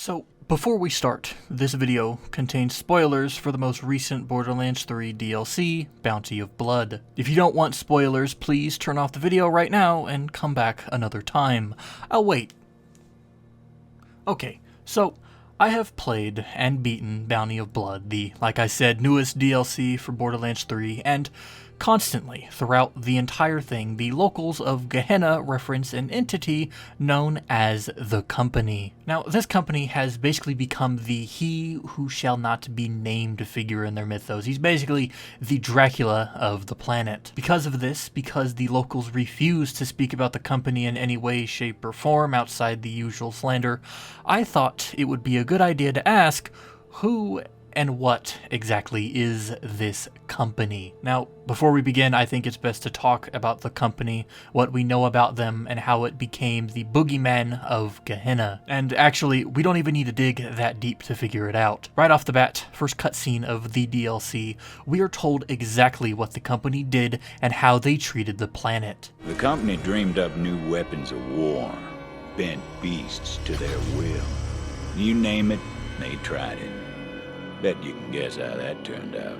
So, before we start, this video contains spoilers for the most recent Borderlands 3 DLC, Bounty of Blood. If you don't want spoilers, please turn off the video right now and come back another time. I'll wait. Okay, so I have played and beaten Bounty of Blood, the, like I said, newest DLC for Borderlands 3, and constantly, throughout the entire thing, the locals of Gehenna reference an entity known as the Company. Now, this company has basically become the he who shall not be named figure in their mythos. He's basically the Dracula of the planet. Because of this, because the locals refuse to speak about the Company in any way, shape, or form outside the usual slander, I thought it would be a good idea to ask, who and what exactly is this company? Now, before we begin, I think it's best to talk about the company, what we know about them, and how it became the boogeyman of Gehenna. And actually, we don't even need to dig that deep to figure it out. Right off the bat, first cutscene of the DLC, we are told exactly what the company did and how they treated the planet. The company dreamed up new weapons of war, bent beasts to their will. You name it, they tried it. Bet you can guess how that turned out.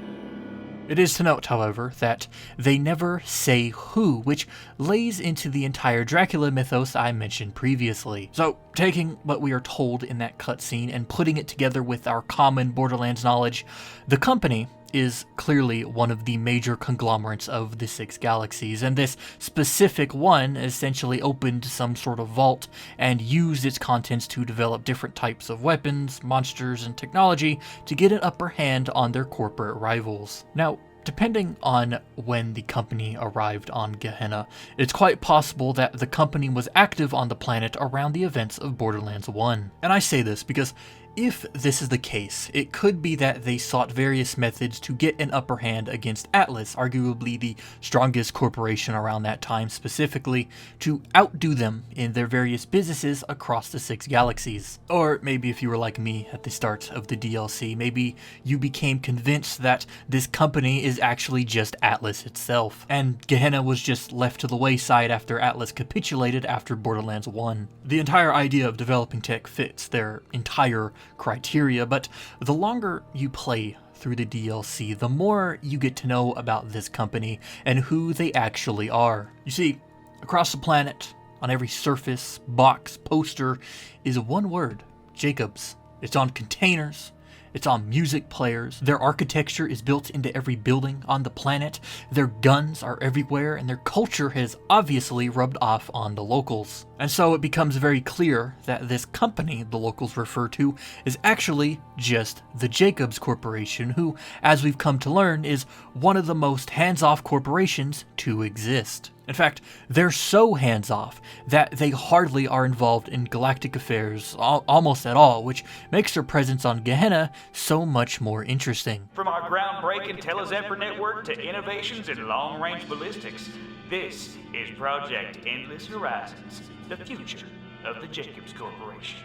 It is to note, however, that they never say who, which lays into the entire Dracula mythos I mentioned previously. So, taking what we are told in that cutscene and putting it together with our common Borderlands knowledge, the Company is clearly one of the major conglomerates of the 6 galaxies, and this specific one essentially opened some sort of vault and used its contents to develop different types of weapons, monsters, and technology to get an upper hand on their corporate rivals. Now, depending on when the Company arrived on Gehenna, it's quite possible that the Company was active on the planet around the events of Borderlands 1. And I say this because if this is the case, it could be that they sought various methods to get an upper hand against Atlas, arguably the strongest corporation around that time, specifically to outdo them in their various businesses across the 6 galaxies. Or maybe if you were like me at the start of the DLC, maybe you became convinced that this company is actually just Atlas itself, and Gehenna was just left to the wayside after Atlas capitulated after Borderlands 1. The entire idea of developing tech fits their entire criteria, but the longer you play through the DLC, the more you get to know about this company and who they actually are. You see, across the planet, on every surface, box, poster, is one word: Jacobs. It's on containers. It's on music players. Their architecture is built into every building on the planet. Their guns are everywhere, and their culture has obviously rubbed off on the locals. And so it becomes very clear that this company the locals refer to is actually just the Jacobs Corporation, who, as we've come to learn, is one of the most hands-off corporations to exist. In fact, they're so hands-off that they hardly are involved in galactic affairs almost at all, which makes their presence on Gehenna so much more interesting. From our groundbreaking Telezephyr network to innovations in long-range ballistics, this is Project Endless Horizons, the future of the Jacobs Corporation.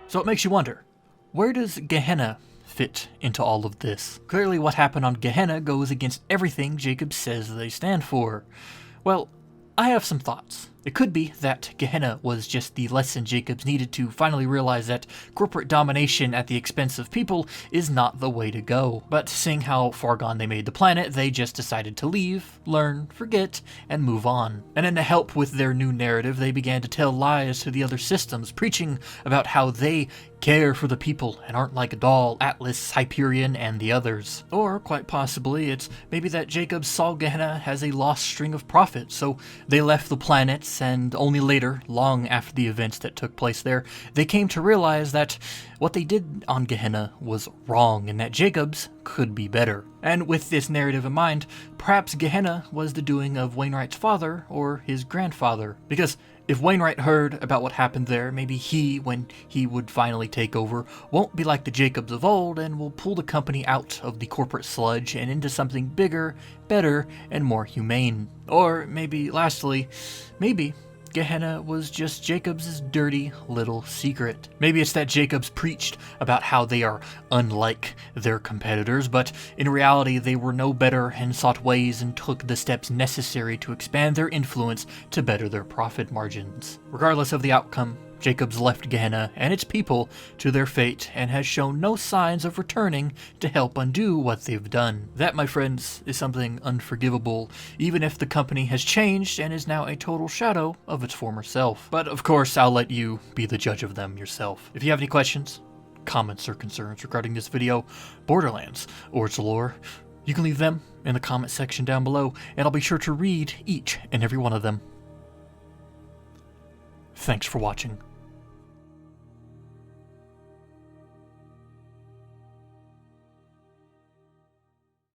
So it makes you wonder, where does Gehenna fit into all of this? Clearly what happened on Gehenna goes against everything Jacob says they stand for. Well, I have some thoughts. It could be that Gehenna was just the lesson Jacobs needed to finally realize that corporate domination at the expense of people is not the way to go. But seeing how far gone they made the planet, they just decided to leave, learn, forget, and move on. And then to help with their new narrative, they began to tell lies to the other systems, preaching about how they care for the people and aren't like Dahl, Atlas, Hyperion, and the others. Or, quite possibly, it's maybe that Jacob saw Gehenna as a lost string of profit, so they left the planets, and only later, long after the events that took place there, they came to realize that what they did on Gehenna was wrong, and that Jacobs could be better. And with this narrative in mind, perhaps Gehenna was the doing of Wainwright's father or his grandfather, because if Wainwright heard about what happened there, maybe he, when he would finally take over, won't be like the Jacobs of old and will pull the company out of the corporate sludge and into something bigger, better, and more humane. Or maybe, lastly, maybe Gehenna was just Jacob's dirty little secret. Maybe it's that Jacobs preached about how they are unlike their competitors, but in reality they were no better and sought ways and took the steps necessary to expand their influence to better their profit margins. Regardless of the outcome, Jacobs left Gehenna and its people to their fate and has shown no signs of returning to help undo what they've done. That, my friends, is something unforgivable, even if the company has changed and is now a total shadow of its former self. But of course, I'll let you be the judge of them yourself. If you have any questions, comments, or concerns regarding this video, Borderlands, or its lore, you can leave them in the comment section down below, and I'll be sure to read each and every one of them. Thanks for watching.